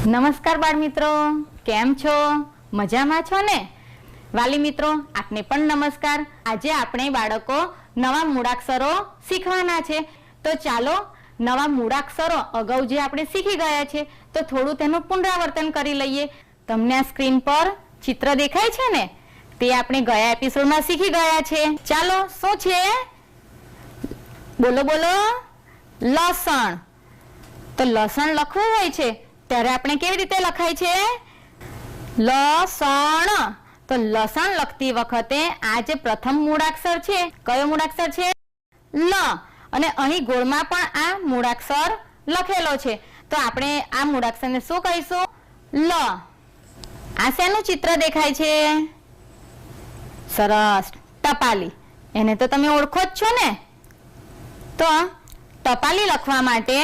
નમસ્કાર બાળ મિત્રો, કેમ છો? મજામાં છો ને? વાલી મિત્રો, આપને પણ નમસ્કાર। આજે આપણે બાળકો નવા મૂળાક્ષરો શીખવાના છે, તો ચાલો નવા મૂળાક્ષરો અગાઉ જે આપણે શીખી ગયા છે તો થોડું તેનું પુનરાવર્તન કરી લઈએ। તમને આ સ્ક્રીન પર ચિત્ર દેખાય છે ને, તે આપણે ગયા એપિસોડમાં શીખી ગયા છે। ચાલો, શું છે? બોલો બોલો। લસણ। તો લસણ લખવું હોય છે ત્યારે આપણે કેવી રીતે લખાય છે? લસણ। તો લસણ લખતી વખતે આ જે પ્રથમ મૂળાક્ષર છે, કયો મૂળાક્ષર છે? લ। અને અહીં ગોળમાં પણ આ મૂળાક્ષર લખેલો છે, તો આપણે આ મૂળાક્ષરને શું કહીશું? લ। આ શેનું ચિત્ર દેખાય છે? સરસ, ટપાલી। એને તો તમે ઓળખો જ છો ને। તો ટપાલી લખવા માટે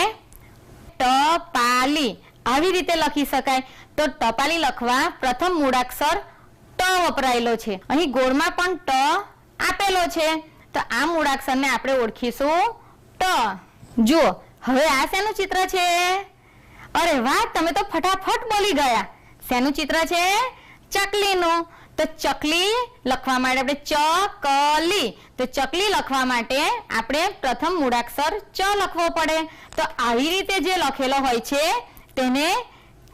ટપાલી આવી રીતે લખી શકાય। તો ટપાલી લખવા પ્રથમ મૂળાક્ષર ટ વપરાયેલો છે, અહીં ગોળમાં પણ ટ આપેલો છે, તો આ મૂળાક્ષરને આપણે ઓળખીશું ટ। જુઓ, હવે આ શેનું ચિત્ર છે? અરે વાહ, તમે તો ફટાફટ બોલી ગયા। શેનું ચિત્ર છે? ચકલીનું। તો ચકલી લખવા માટે આપણે ચકલી, તો ચકલી લખવા માટે આપણે પ્રથમ મૂળાક્ષર ચ લખવો પડે। તો આવી રીતે જે લખેલો હોય છે તેને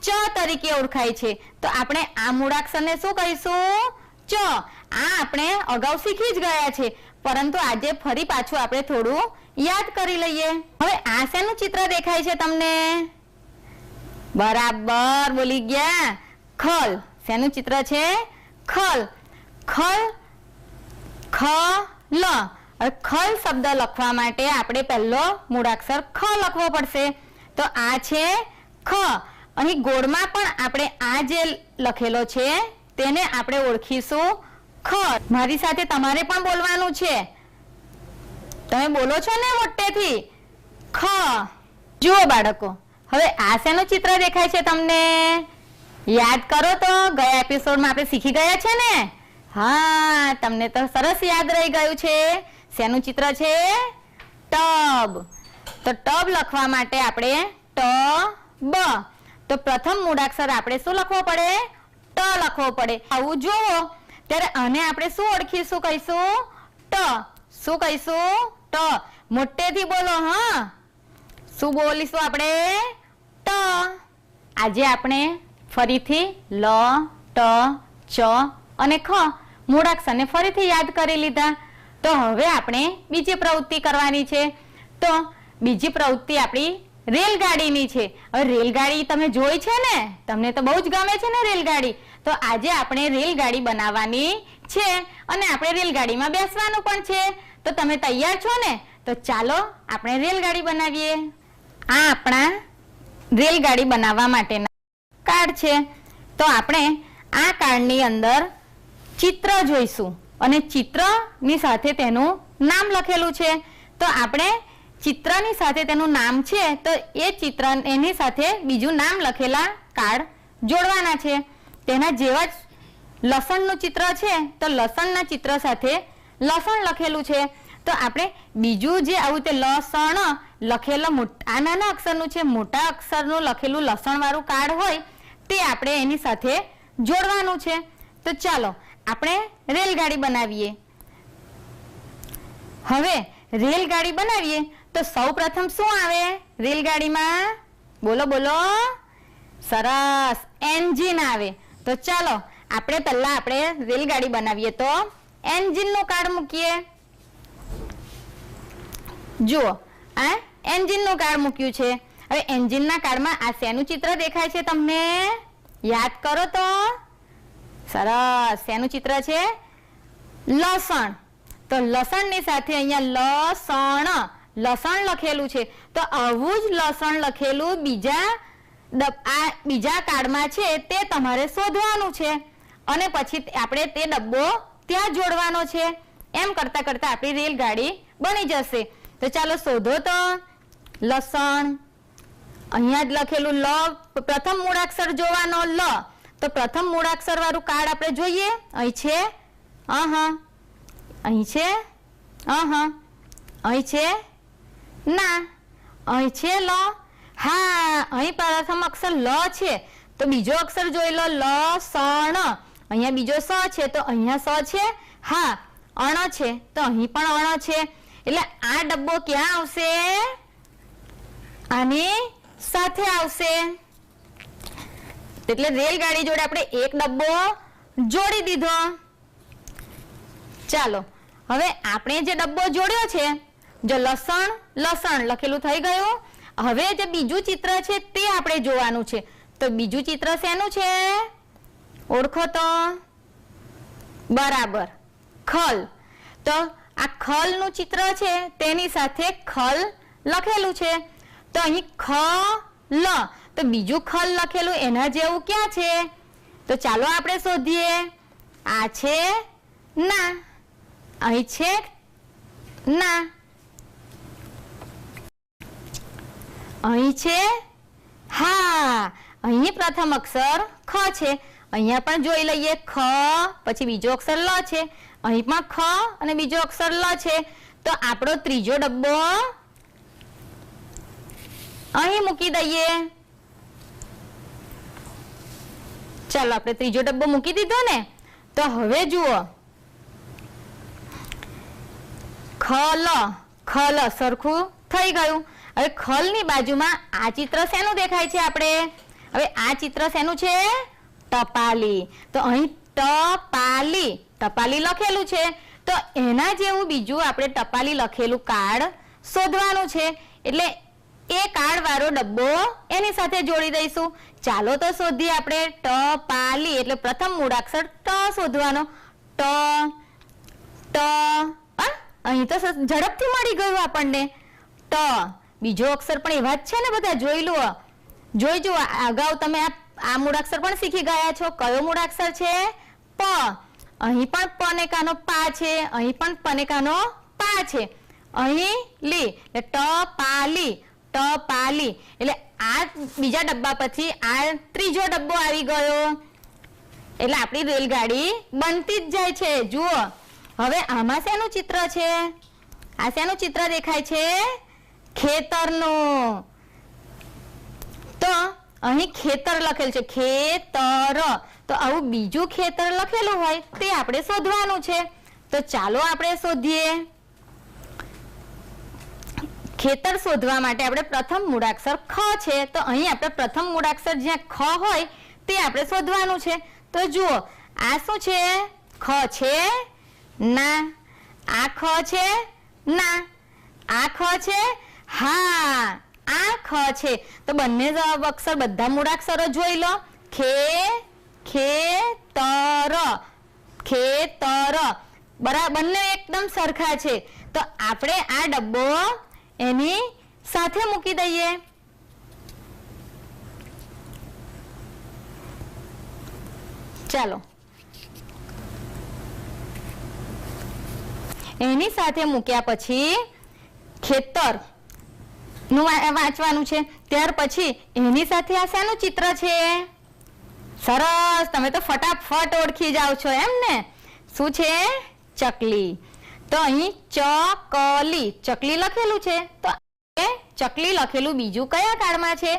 ચ તરીકે ઓળખાય છે, તો આપણે આ મૂળાક્ષરને શું કહીશું? ચ। આ આપણે અગાઉ શીખી જ ગયા છે, પરંતુ આજે ફરી પાછું આપણે થોડું યાદ કરી લઈએ। હવે આ શેનું ચિત્ર દેખાય છે તમને? બરાબર બોલી ગયા, ખલ। શેનું ચિત્ર છે? ખલ। ખલ, ખલ। ખલ શબ્દ લખવા માટે આપણે પહેલો મૂળાક્ષર ખ લખવો પડશે, તો આ છે ખ। અહીં ગોળમાં પણ આપણે આ જે લખેલો છે તેને આપણે ઓળખીશું ખ। મારી સાથે તમારે પણ બોલવાનું છે, તમે બોલો છો ને મોટેથી? ખ। જુઓ બાળકો, હવે આ શેનું ચિત્ર દેખાય છે તમને? યાદ કરો તો, ગયા એપિસોડમાં આપણે શીખી ગયા છે ને? હા, તમને તો સરસ યાદ રહી ગયું છે। શેનું ચિત્ર છે? ટબ। તો ટબ લખવા માટે આપણે ટબ, તો પ્રથમ મૂળાક્ષર આપણે શું લખવો પડે? ટ લખવો પડે। આવું જુઓ ત્યારે આને આપણે શું ઓળખીશું, કહીશું ટ। શું કહીશું? ટ। મોટેથી બોલો, હા, શું બોલીશું આપણે? ટ। આજે આપણે ફરીથી લ, ટ, ચ અને ખ મૂળાક્ષરને ફરીથી યાદ કરી લીધા। તો હવે આપણે બીજી પ્રવૃત્તિ કરવાની છે, તો બીજી પ્રવૃત્તિ આપણી રેલગાડીની છે। હવે રેલગાડી તમે જોઈ છે ને, તમને તો બહુ જ ગમે છે ને રેલગાડી, તો આજે આપણે રેલગાડી બનાવવાની છે અને આપણે રેલગાડીમાં બેસવાનું પણ છે। તો તમે તૈયાર છો ને? તો ચાલો આપણે રેલગાડી બનાવીએ। આ આપણા રેલગાડી બનાવવા માટેના કાર્ડ છે, તો આપણે આ કાર્ડની અંદર ચિત્ર જોઈશું અને ચિત્રની સાથે તેનું નામ લખેલું છે, તો આપણે ચિત્રની સાથે તેનું નામ છે, તો એ ચિત્ર એની સાથે બીજું નામ લખેલા કાર્ડ જોડવાના છે। તેના જેવા જ લસણનું ચિત્ર છે, તો લસણના ચિત્ર સાથે લસણ લખેલું છે, તો આપણે બીજું જે આવું તે લસણ લખેલો આ નાના અક્ષરનું છે, મોટા અક્ષરનું લખેલું લસણવાળું કાર્ડ હોય તે આપણે એની સાથે જોડવાનું છે। તો ચાલો આપણે રેલગાડી બનાવીએ। હવે રેલગાડી બનાવીએ તો સૌ પ્રથમ શું આવે રેલગાડીમાં? બોલો બોલો। સરસ, એન્જિન આવે। તો ચાલો આપણે પહેલા આપણે રેલગાડી બનાવીએ તો એન્જિનનું કાર્ડ મૂકીએ। જુઓ, આ એન્જિનનું કાર્ડ મૂક્યું છે। હવે એન્જિનના કાર્ડમાં આ શેનું ચિત્ર દેખાય છે તમને? યાદ કરો તો। સરસ, શેનું ચિત્ર છે? લસણ। તો લસણની સાથે અહીંયા લસણ, લસણ લખેલું છે, તો આવું જ લસણ લખેલું બીજા કાર્ડમાં છે તે તમારે શોધવાનું છે અને પછી આપણે તે ડબ્બો ત્યાં જોડવાનો છે। એમ કરતા કરતા આપણી રેલગાડી બની જશે। તો ચાલો શોધો તો। લસણ, અહીંયા જ લખેલું લ, પ્રથમ મૂળાક્ષર જોવાનો લ, તો પ્રથમ મૂળાક્ષર વાળું કાર્ડ આપણે જોઈએ। અહીં છે, અહીં છે, અહીં છે, ના, અહીં છે લ, હા, અહીં પ્રથમ અક્ષર લ છે તો બીજો અક્ષર જોઈ લો, લ સણ. અહીંયા બીજો સ છે તો અહીંયા સ છે. હા, અણ છે તો અહીં પણ અણ છે. એટલે આ ડબ્બો ક્યાં આવશે? આની સાથે આવશે. એટલે રેલગાડી જોડે આપણે એક ડબ્બો જોડી દીધો. ચાલો હવે આપણે જે ડબ્બો જોડ્યો છે, જો લસણ લસણ લખેલું થઈ ગયું. હવે જે બીજું ચિત્ર છે તે આપણે જોવાનું છે. તો બીજું ચિત્ર શેનું છે? ઓળખો તો. બરાબર, ખલ. તો આ ખલનું ચિત્ર છે તેની સાથે ખલ લખેલું છે. તો અહીં ખ લ, તો બીજું ખલ લખેલું એના જેવું ક્યાં છે? તો ચાલો આપણે શોધીએ. આ છે ના, અહીં છે ના, અહીં છે હા. અહીં પ્રથમ અક્ષર ખ છે. અહીંયા પણ જોઈ લઈએ, ખ પછી બીજો અક્ષર લ છે. અહીં પણ ખ અને બીજો અક્ષર લ છે. તો આપણો ત્રીજો ડબ્બો અહીં મૂકી દઈએ. ચાલો આપણે ત્રીજો ડબ્બો મૂકી દીધો ને. તો હવે જુઓ, ખલ સરખું થઈ ગયું. હવે ખલ ની બાજુમાં આ ચિત્ર શેનું દેખાય છે? આપણે હવે આ ચિત્ર શેનું છે? ટપાલી. તો અહીં ટપાલી લખેલું છે. તો એના જેવું બીજું આપણે ટપાલી લખેલું કાર્ડ શોધવાનું છે. એટલે એ કાર્ડ વાળો ડબ્બો એની સાથે જોડી દઈશું. ચાલો તો શોધીએ આપણે. ટપાલી એટલે પ્રથમ મૂળાક્ષર ટ શોધવાનો. ટ અહીં તો ઝડપથી મળી ગયું આપણને. ટ બીજો અક્ષર પણ એવા જ છે ને બધા? જોઈ લો, જોઈ જુઓ. અગાઉ તમે આ મૂળાક્ષર પણ શીખી ગયા છો. કયો મૂળાક્ષર છે? પ. અહીં પણ પ ને કાનો પા છે. અહીં પણ પ ને કાનો પા છે. અહીં લી એટલે ટપાલી. એટલે આ બીજા ડબ્બા પછી આ ત્રીજો ડબ્બો આવી ગયો. એટલે આપણી રેલગાડી બનતી જ જાય છે. જુઓ હવે આમાં શેનું ચિત્ર છે? આ શેનું ચિત્ર દેખાય છે? ખેતરનું. તો અહીં ખેતર લખેલ છે, ખેતર. તો આવું બીજું ખેતર લખેલું હોય તે આપણે શોધવાનું છે. તો ચાલો આપણે શોધીએ. ખેતર શોધવા માટે આપણે પ્રથમ મૂળાક્ષર ખ છે. તો અહીં આપણે પ્રથમ મૂળાક્ષર જ્યાં ખ હોય તે આપણે શોધવાનું છે. તો જુઓ આ શું છે? ખ છે ના. આ ખ છે ના. આ ખ છે હા. આ ખ છે. તો બંને અક્ષર બધા મૂળાક્ષરો જોઈ લો. ખેતર બરાબર, બંને એકદમ સરખા છે. તો આપણે આ ડબ્બો એની સાથે મૂકી દઈએ. ચાલો એની સાથે મૂક્યા પછી ખેતર નું વાંચવાનું છે. ત્યાર પછી એની સાથે આ શેનું ચિત્ર છે? સરસ, તમે તો ફટાફટ ઓળખી જાઓ છો એમ ને. શું છે? ચકલી. તો અહીં ચકલી લખેલું છે. તો ચકલી લખેલું બીજું કયા કાર્ડમાં છે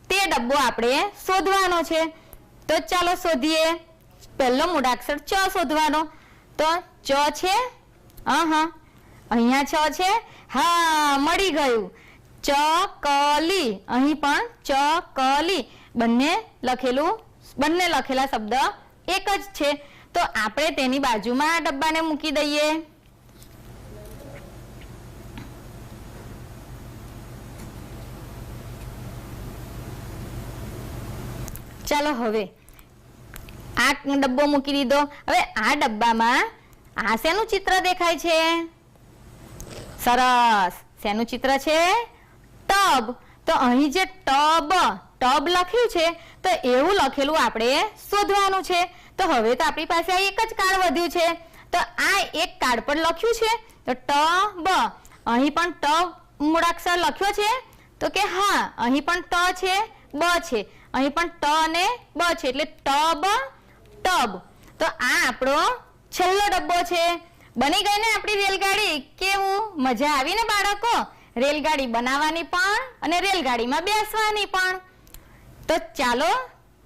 તે ડબ્બો આપણે શોધવાનો છે. તો ચાલો શોધીએ. પહેલો મૂળાક્ષર ચ શોધવાનો. તો ચ છે. અહીંયા છ છે. હા, મળી ગયું. ચકલી. અહીં પણ ચકલી. બંને લખેલા શબ્દ એક જ છે. તો આપણે તેની બાજુમાં આ ડબ્બાને મૂકી દઈએ. ચાલો હવે આ ડબ્બો મૂકી દીધો. હવે આ ડબ્બામાં આ શેનું ચિત્ર દેખાય છે? સરસ, શેનું ચિત્ર છે? ટબ. તો અહીં જે ટબ લખ્યું છે તો એવું લખેલું આપણે શોધવાનું છે. તો હવે તો આપણી પાસે એક જ કાર્ડ વધ્યું છે. તો આ એક કાર્ડ પર લખ્યું છે તો ટબ. અહીં પણ ટ મૂળાક્ષર લખ્યો છે? તો કે હા, અહીં પણ ટ છે, બ છે. અહીં પણ ટ અને બ છે એટલે ટબ. તો આ આપણો છેલ્લો ડબ્બો છે. બની ગઈ ને આપણી રેલગાડી? કેવું મજા આવી ને બાળકો? રેલગાડી બનાવવાની પણ અને રેલગાડીમાં બેસવાની પણ. તો ચાલો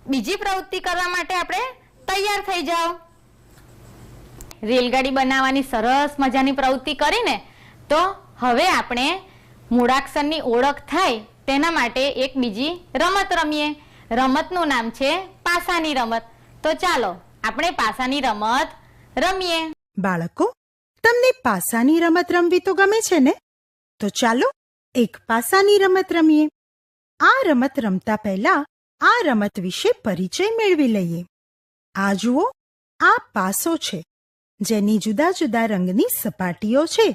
બીજી પ્રવૃત્તિ કરવા માટે આપણે તૈયાર થઈ જાઓ. રેલગાડી બનાવવાની સરસ મજાની પ્રવૃત્તિ કરીને તો હવે આપણે મૂળાક્ષરની ઓળખ થાય તેના માટે એક બીજી રમત રમીએ. રમતનું નામ છે પાસાની રમત. તો ચાલો આપણે પાસાની રમત રમીએ. બાળકો, તમને પાસાની રમત રમવી તો ગમે છે ને? તો ચાલો એક પાસાની રમત રમીએ. આ રમત રમતા પહેલા આ રમત વિશે પરિચય મેળવી લઈએ. આ જુઓ, આ પાસો છે જેની જુદા જુદા રંગની સપાટીઓ છે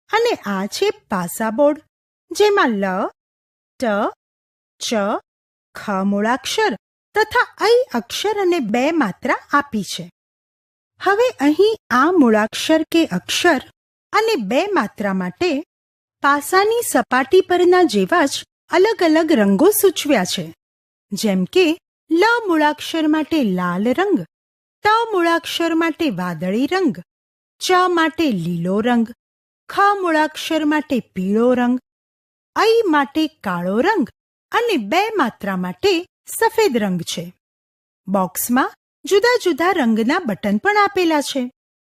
અને આ છે પાસા બોર્ડ જેમાં લ, ટ, ચ, ખ મૂળાક્ષર તથા ઐ અક્ષર અને 2 માત્રા આપી છે. હવે અહીં આ મૂળાક્ષર કે અક્ષર અને 2 માત્રા માટે પાસાની સપાટી પરના જેવા જ અલગ અલગ રંગો સૂચવ્યા છે. જેમ કે લ મૂળાક્ષર માટે લાલ રંગ, ટ મૂળાક્ષર માટે વાદળી રંગ, ચ માટે લીલો રંગ, ખ મૂળાક્ષર માટે પીળો રંગ, ઐ માટે કાળો રંગ અને 2 માત્રા માટે સફેદ રંગ છે. બોક્સમાં જુદા જુદા રંગના બટન પણ આપેલા છે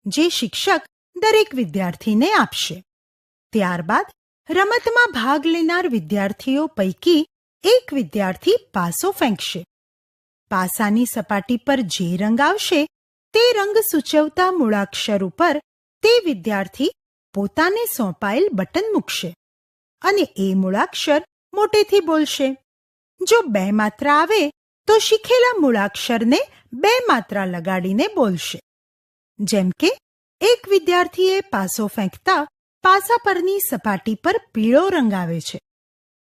જે શિક્ષક દરેક વિદ્યાર્થીને આપશે. ત્યારબાદ રમતમાં ભાગ લેનાર વિદ્યાર્થીઓ પૈકી એક વિદ્યાર્થી પાસો ફેંકશે. પાસાની સપાટી પર જે રંગ આવશે તે રંગ સૂચવતા મૂળાક્ષર ઉપર તે વિદ્યાર્થી પોતાને સોંપાયેલ બટન મૂકશે અને એ મૂળાક્ષર મોટેથી બોલશે. જો 2 માત્રા આવે તો શીખેલા મૂળાક્ષરને 2 માત્રા લગાડીને બોલશે. જેમ કે એક વિદ્યાર્થીએ પાસો ફેંકતા પાસા પરની સપાટી પર પીળો રંગ આવે છે.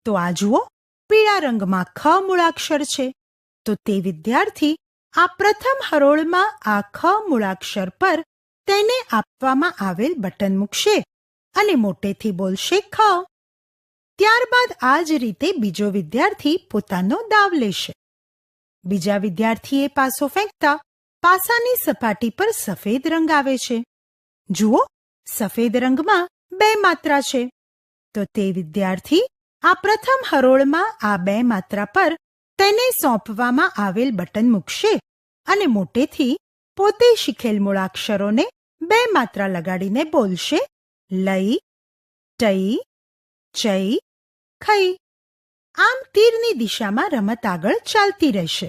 તો આ જુઓ, પીળા રંગમાં ખ મૂળાક્ષર છે. તો તે વિદ્યાર્થી આ પ્રથમ હરોળમાં આ ખ મૂળાક્ષર પર તેને આપવામાં આવેલ બટન મૂકશે અને મોટેથી બોલશે ખ. ત્યારબાદ આ જ રીતે બીજો વિદ્યાર્થી પોતાનો દાવ લેશે. બીજા વિદ્યાર્થીએ પાસો ફેંકતા પાસાની સપાટી પર સફેદ રંગ આવે છે. જુઓ, સફેદ રંગમાં 2 માત્રા છે. તો તે વિદ્યાર્થી આ પ્રથમ હરોળમાં આ 2 માત્રા પર તેને સોંપવામાં આવેલ બટન મૂકશે અને મોટેથી પોતે શીખેલ મૂળાક્ષરોને 2 માત્રા લગાડીને બોલશે લઈ, ટઈ, ચઈ, ખઈ. આમ તીરની દિશામાં રમત આગળ ચાલતી રહેશે.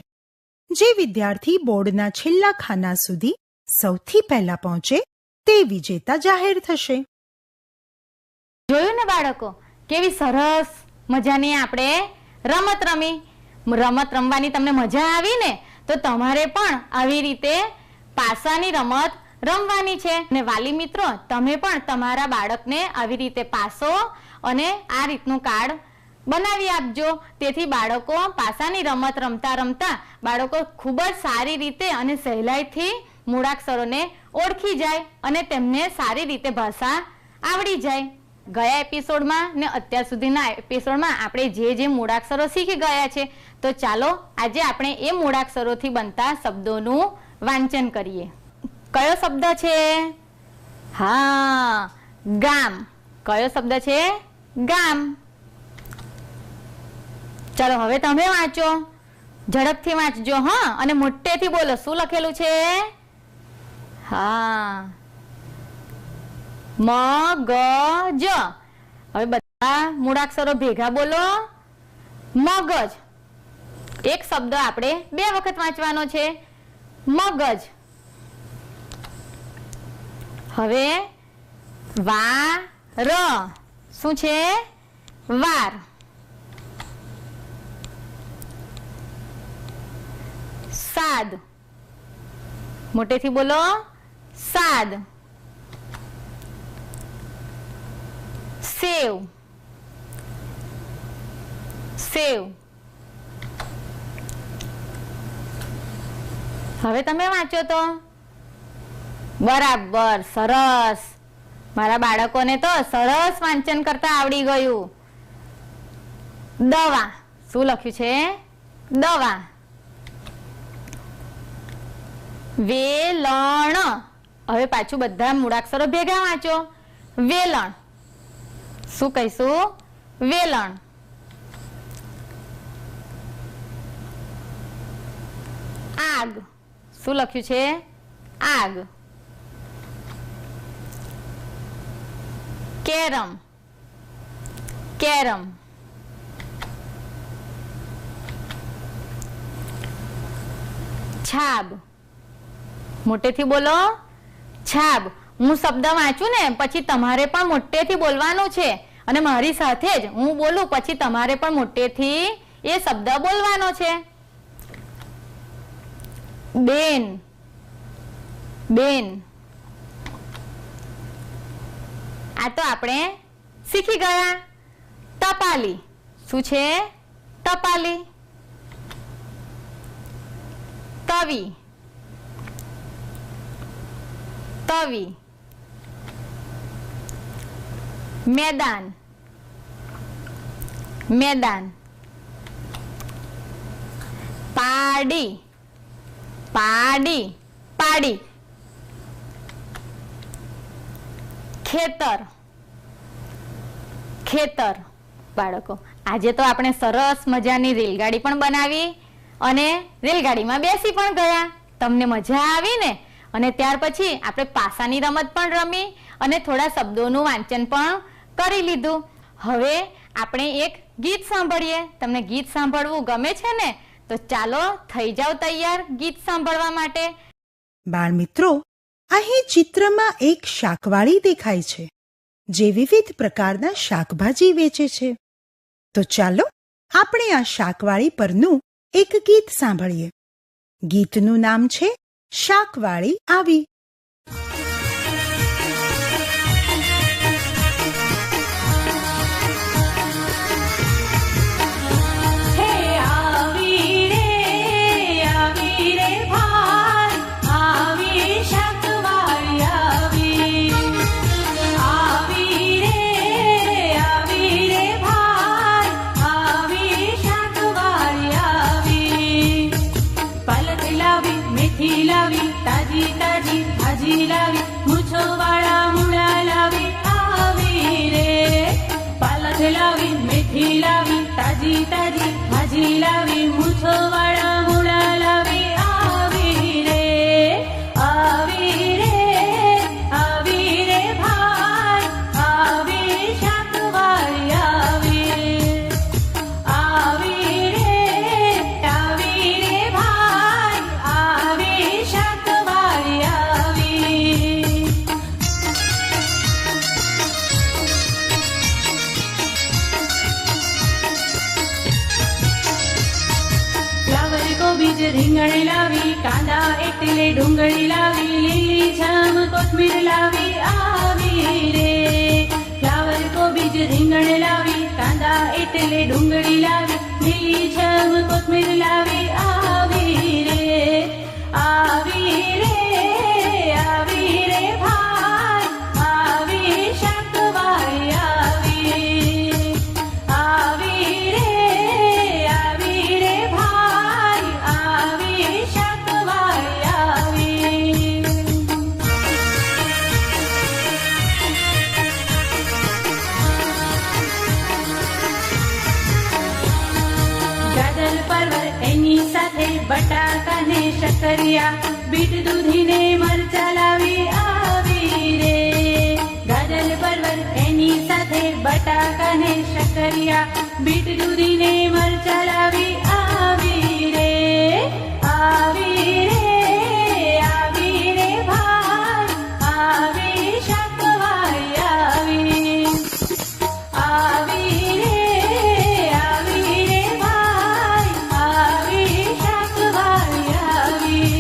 જે વિદ્યાર્થી બોર્ડના છેલ્લા ખાના સુધી સૌથી પહેલા પહોંચે તે વિજેતા જાહેર થશે. જોયું ને બાળકો, કેવી સરસ મજાની આપણે રમત રમી. રમત રમવાની તમને મજા આવી ને? તો તમારે પણ આવી રીતે પાસાની રમત રમવાની છે. અને વાલી મિત્રો, તમે પણ તમારા બાળકને આવી રીતે પાસો અને આ રીતનું કાર્ડ બનાવી આપજો. તેથી બાળકો પાસાની રમત રમતા રમતા બાળકો ખૂબ જ સારી રીતે અને સહેલાઈથી મૂળાક્ષરોને ઓળખી જાય અને તેમને સારી રીતે ભાષા આવડી જાય. ગયા એપિસોડમાં ને અત્યાર સુધીના એપિસોડમાં આપણે જે મૂળાક્ષરો શીખી ગયા છે, તો ચાલો આજે આપણે એ મૂળાક્ષરોથી બનતા શબ્દોનું વાંચન કરીએ. કયો શબ્દ છે? હા, ગામ. કયો શબ્દ છે? ગામ. ચાલો હવે તમે વાંચો, ઝડપથી વાંચજો હા, અને મોટેથી બોલો. શું લખેલું છે? હા, મગજ. હવે બધા મૂળાક્ષરો ભેગા બોલો. મગજ. એક શબ્દ આપણે 2 વખત વાંચવાનો છે, મગજ. હવે વાર. શું છે? વાર. સાદ. મોટેથી બોલો. સાદ. સેવ. સેવ. હવે તમે વાંચો તો. બરાબર, સરસ. મારા બાળકોને તો સરસ વાંચન કરતા આવડી ગયું. દવા. શું લખ્યું છે? દવા. વેલણ. હવે પાછું બધા મૂળાક્ષરો ભેગા વાંચો. વેલણ. શું કહીશું? વેલણ. આગ. શું લખ્યું છે? આગ. કેરમ. કેરમ. છાબ. મોટેથી બોલો. છાબ. હું શબ્દ વાંચું ને પછી તમારે પણ મોટેથી બોલવાનું છે અને મારી સાથે જ હું બોલું પછી તમારે પણ મોટેથી એ શબ્દ બોલવાનો છે. બેન. બેન. આ તો આપણે શીખી ગયા. ટપાલી. શું છે? ટપાલી. તવી. તવી. મેદાન. મેદાન. પાડી. પાડી. પાડી. ખેતર. ખેતર. બાળકો, આજે તો આપણે સરસ મજાની રેલગાડી પણ બનાવી અને રેલગાડીમાં બેસી પણ ગયા. તમને મજા આવી ને? અને ત્યાર પછી આપણે પાસાની રમત પણ રમી અને થોડા શબ્દોનું વાંચન પણ કરી લીધું. હવે આપણે એક ગીત સાંભળીએ. તમને ગીત સાંભળવું ગમે છે ને? તો ચાલો થઈ જાવ તૈયાર ગીત સાંભળવા માટે. બાળમિત્રો, અહીં ચિત્રમાં એક શાકવાળી દેખાય છે જે વિવિધ પ્રકારના શાકભાજી વેચે છે. તો ચાલો આપણે આ શાકવાળી પરનું એક ગીત સાંભળીએ. ગીતનું નામ છે શાકવાળી આવી. રીંગણ લાવી, કાંદા એટલે ડુંગળી લાવી, લીલી છમ કોથમીર લાવી આવી રે. ફ્લાવર કોબીજ રીંગણ લાવી, કાંદા એટલે ડુંગળી લાવી, લીલી છમ કોથમીર લાવી આવી રે. આવી રે, આવી રે ભાઈ, આવી શાકવાળી આવી. આવી રે, આવી રે ભાઈ, આવી શાકવાળી આવી. ગાજર પરવર એની સાથે બટાકા ને શકરિયા, બીટ દૂધી ને મરચા લાવી આવી રે. ગાજર પરવર એની સાથે બટાકા ને શકરિયા, બીટ દૂધી ને મરચા લાવી આવી રે. આવી રે, આવી રે ભાઈ, આવી શાકવાળી આવી. આવી રે, આવી રે ભાઈ, આવી શાકવાળી આવી.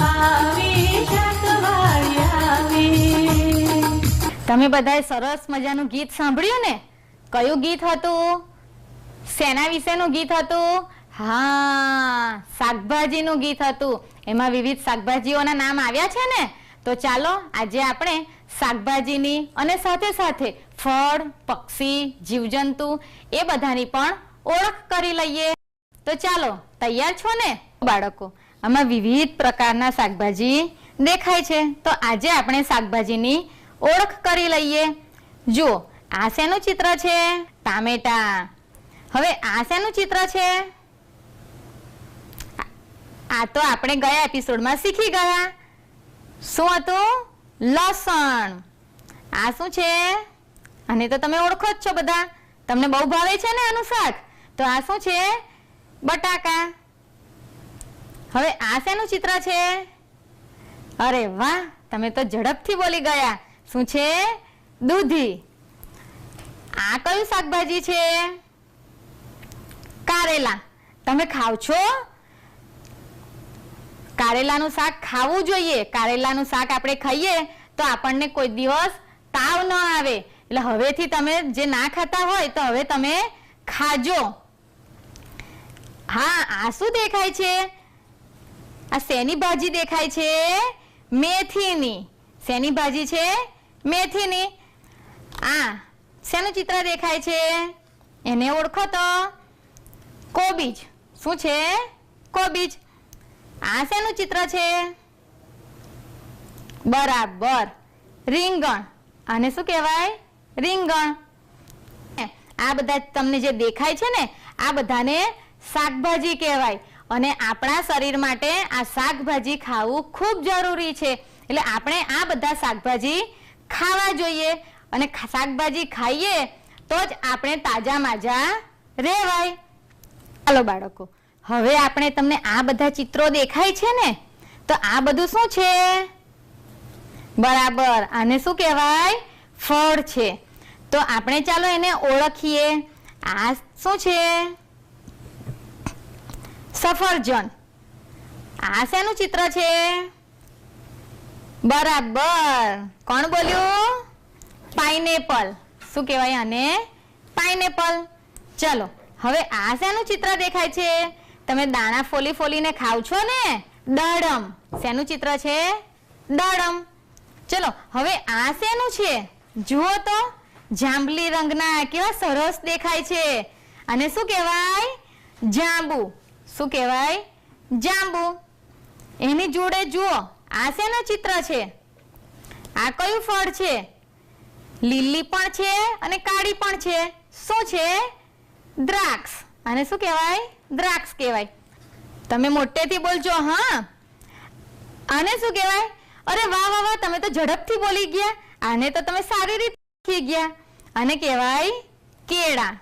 આવી શાકવાળી આવી. તમે બધાએ સરસ મજાનું ગીત સાંભળ્યું ને? કયું ગીત હતું? શેના વિશેનું ગીત હતું? હા, શાકભાજીનું ગીત હતું. એમાં વિવિધ શાકભાજીઓના નામ આવ્યા છે ને? તો ચાલો આજે આપણે શાકભાજીની અને સાથે સાથે ફળ, પક્ષી, જીવજંતુ એ બધાની પણ ઓળખ કરી લઈએ. તો ચાલો, તૈયાર છો ને બાળકો? આમાં વિવિધ પ્રકારના શાકભાજી દેખાય છે. તો આજે આપણે શાકભાજીની ઓળખ કરી લઈએ. જુઓ, આ શેનું ચિત્ર છે? ટામેટા. હવે આ શેનું ચિત્ર છે? આ તો આપણે ગયા એપિસોડમાં શીખી ગયા. શું હતું? લસણ. આ શું છે? અને તો તમે ઓળખો જ છો બધા, તમને બહુ ભાવે છે ને આનું શાક. તો આ શું છે? બટાકા. હવે આ શેનું ચિત્ર છે? અરે વાહ, તમે તો ઝડપથી બોલી ગયા. શું છે? દૂધી. આ કયું શાકભાજી છે? કારેલા. તમે ખાવ છો? કારેલાનું શાક ખાવું જોઈએ. કારેલાનું શાક આપણે ખાઈએ તો આપણને કોઈ દિવસ તાવ ન આવે. એટલે હવેથી તમે જે ના ખાતા હોય તો હવે તમે ખાજો. હા, આ શું દેખાય છે? આ શેની ભાજી દેખાય છે? મેથીની. શેની ભાજી છે? મેથીની. આ શેનું ચિત્ર દેખાય છે? એને ઓળખો તો? કોબીજ. શું છે? કોબીજ. આ શેનું ચિત્ર છે? બરાબર, રીંગણ. આને શું કહેવાય? રીંગણ. આ બધા તમને જે દેખાય છે ને, આ બધાને શાકભાજી કહેવાય. અને આપણા શરીર માટે આ શાકભાજી ખાવું ખૂબ જરૂરી છે. એટલે આપણે આ બધા શાકભાજી ખાવા જોઈએ. અને શાકભાજી ખાઈએ તો જ આપણે તાજા માજા રહેવાય. ચાલો બાળકો, હવે આપણે તમને આ બધા ચિત્રો દેખાય છે ને, તો આ બધું શું છે? બરાબર, આને શું કહેવાય? ફળ છે. તો આપણે ચાલો એને ઓળખીએ. આ શું છે? સફરજન. આ શેનું ચિત્ર છે? બરાબર, કોણ બોલ્યું? પાઇનેપલ. શું કહેવાય આને? પાઇનેપલ. ચલો, હવે આ શેનું ચિત્ર દેખાય છે? તમે દાણા ફોલી ફોલીને ખાવ છો ને? દાડમ. શેનું ચિત્ર છે? દાડમ. ચલો, હવે આ શેનું છે? જુઓ તો, જાંબલી રંગના કેવા સરસ દેખાય છે. અને શું કહેવાય? જાંબુ. શું કહેવાય? જાંબુ. એની જોડે જુઓ, આ શેનું ચિત્ર છે? આ કયું ફળ છે? લીલી પણ છે અને કાળી પણ છે. શું છે? દ્રાક્ષ. આને શું કહેવાય? દ્રાક્ષ કહેવાય. તમે મોટેથી બોલજો. હા, આને શું કહેવાય? અરે વાહ વાહ વાહ, તમે તો ઝડપથી બોલી ગયા. આને તો તમે સારી રીતે શીખી ગયા. આને કહેવાય કેળા.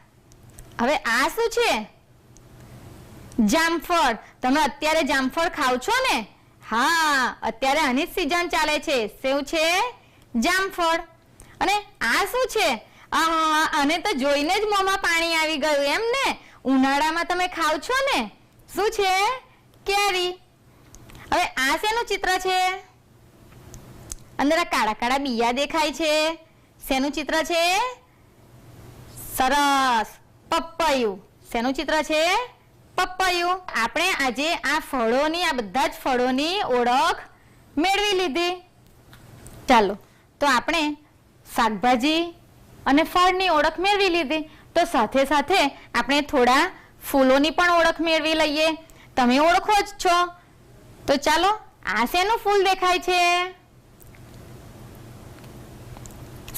હવે આ શું છે? જામફળ. તમે અત્યારે જામફળ ખાવ છો ને? હા, અત્યારે આની જ સીઝન ચાલે છે. શું છે? જામફળ. અને આ શું છે? આને તો જોઈને જ મોંમાં પાણી આવી ગયું એમ ને? ઉનાળામાં તમે ખાવ છો ને? શું છે? કેરી. હવે આ શેનું ચિત્ર છે? અંદર આ કાળા કાળા બિયા દેખાય છે. શેનું ચિત્ર છે? સરસ, પપૈયું. શેનું ચિત્ર છે? પપૈયું. આપણે આજે આ ફળોની, આ બધા જ ફળોની ઓળખ મેળવી લીધી. ચાલો, તો આપણે શાકભાજી અને ફળની ઓળખ મેળવી લીધી. તો સાથે સાથે આપણે થોડા ફૂલોની પણ ઓળખ મેળવી લઈએ. તમે ઓળખો જ છો. તો ચાલો, આ શેનું ફૂલ દેખાય છે?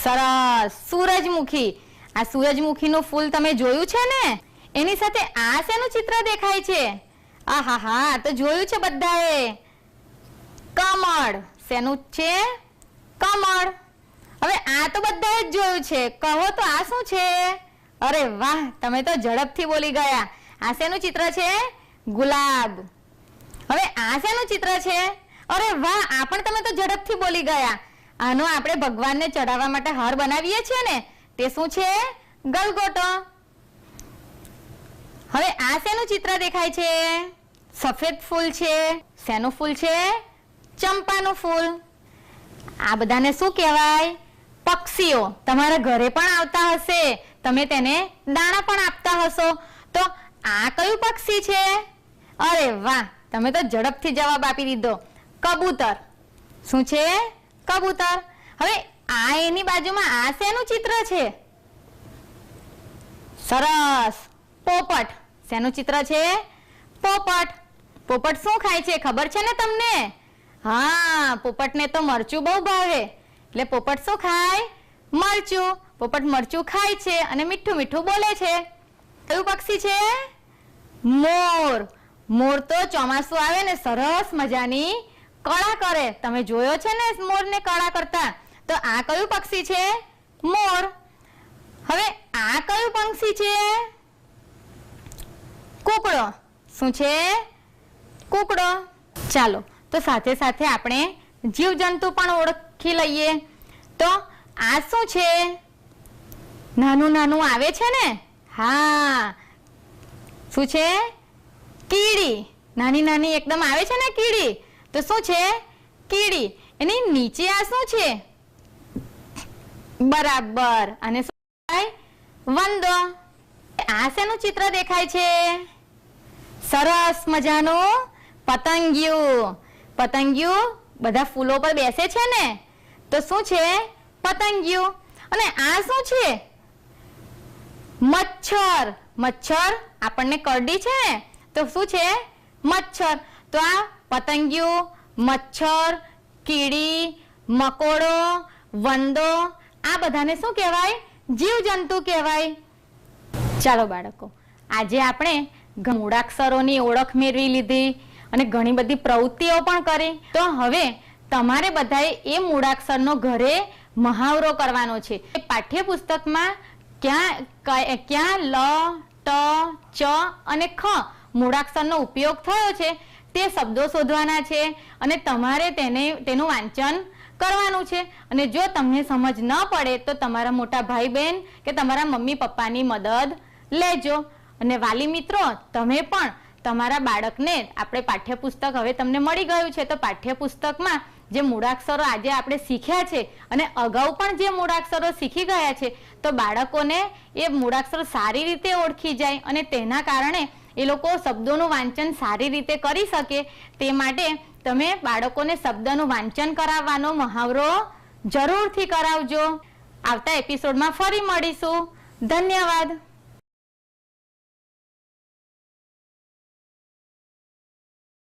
સરસ, સૂરજમુખી. આ સૂરજમુખીનું ફૂલ તમે જોયું છે ને? એની સાથે આ શેનું ચિત્ર દેખાય છે? આહાહા, તો જોયું છે બધાએ. કમળ. શેનું છે? કમળ. હવે આ તો બધાએ જ જોયું છે. કહો તો આ શું છે? અરે વાહ, તમે તો ઝડપથી બોલી ગયા. આ શેનું ચિત્ર છે? ગુલાબ. હવે આ શેનું ચિત્ર છે? અરે વાહ, આ પણ તમે તો ઝડપથી બોલી ગયા. આનો આપણે ભગવાનને ચડાવવા માટે હાર બનાવીએ છીએ ને, તે શું છે? ગલગોટો. હવે આ શેનું ચિત્ર દેખાય છે? સફેદ ફૂલ છે. શેનું ફૂલ છે? ચંપાનું ફૂલ. આ બધાને શું કહેવાય? પક્ષીઓ. તમારા ઘરે પણ આવતા હશે, તમે તેને દાણા પણ આપતા હશો. તો આ કયું પક્ષી છે? અરે વાહ, તમે તો ઝડપથી જવાબ આપી દીધો. કબૂતર. શું છે? કબૂતર. હવે આ એની બાજુમાં આ શેનું ચિત્ર છે? સરસ, પોપટ. શેનું ચિત્ર છે? પોપટ. પોપટ શું ખાય છે ખબર છે ને તમને? હા, પોપટને તો મરચું બહુ ભાવે. એટલે પોપટ શું ખાય? મરચું. પોપટ મરચું ખાય છે અને મીઠું મીઠું બોલે છે. કયું પક્ષી છે? મોર. મોર તો ચોમાસું આવે ને સરસ મજાની કળા કરે. તમે જોયો છે ને મોરને કળા કરતા? તો આ કયું પક્ષી છે? મોર. હવે આ કયું પક્ષી છે? કૂકડો. શું છે? કૂકડો. ચાલો તો સાથે સાથે આપણે જીવજંતુ પણ ઓળખી લઈએ. તો આ શું છે? નાનું નાનું આવે છે ને? હા, શું છે? કીડી. નાની નાની એકદમ આવે છે ને કીડી. તો શું છે? કીડી. એની નીચે આ શું છે? બરાબર. અને શું દેખાય? વંદો. આ શેનું ચિત્ર દેખાય છે? સરસ મજાનું પતંગિયું. પતંગિયું બધા ફૂલો પર બેસે છે ને? તો શું છે? પતંગિયું. અને આ શું છે? મચ્છર. મચ્છર આપણને કરડી છે ને? તો શું છે? મચ્છર. તો આ પતંગિયું, મચ્છર, કીડી, મકોડો, વંદો, આ બધાને શું કહેવાય? જીવજંતુ કહેવાય. ચાલો બાળકો, આજે આપણે મૂળાક્ષરોની ઓળખ મેળવી લીધી અને ઘણી બધી પ્રવૃત્તિઓ પણ કરી. તો હવે તમારે બધાએ એ મૂળાક્ષરનો ઘરે મહાવરો કરવાનો છે. પાઠ્યપુસ્તકમાં ક્યાં લ, ટ, ચ અને ખ મૂળાક્ષરનો ઉપયોગ થયો છે તે શબ્દો શોધવાના છે અને તમારે તેનું વાંચન કરવાનું છે. અને જો તમને સમજ ન પડે તો તમારા મોટા ભાઈ બહેન કે તમારા મમ્મી પપ્પાની મદદ લેજો. અને વાલી મિત્રો, તમે પણ તમારા બાળકને આપણે પાઠ્યપુસ્તક હવે તમને મળી ગયું છે તો પાઠ્યપુસ્તકમાં જે મૂળાક્ષરો આજે આપણે શીખ્યા છે અને અગાઉ પણ જે મૂળાક્ષરો શીખી ગયા છે તો બાળકોને એ મૂળાક્ષરો સારી રીતે ઓળખી જાય અને તેના કારણે એ લોકો શબ્દોનું વાંચન સારી રીતે કરી શકે. તે માટે તમે બાળકોને શબ્દનું વાંચન કરાવવાનો મહાવરો જરૂરથી કરાવજો. આવતા એપિસોડમાં ફરી મળીશું. ધન્યવાદ.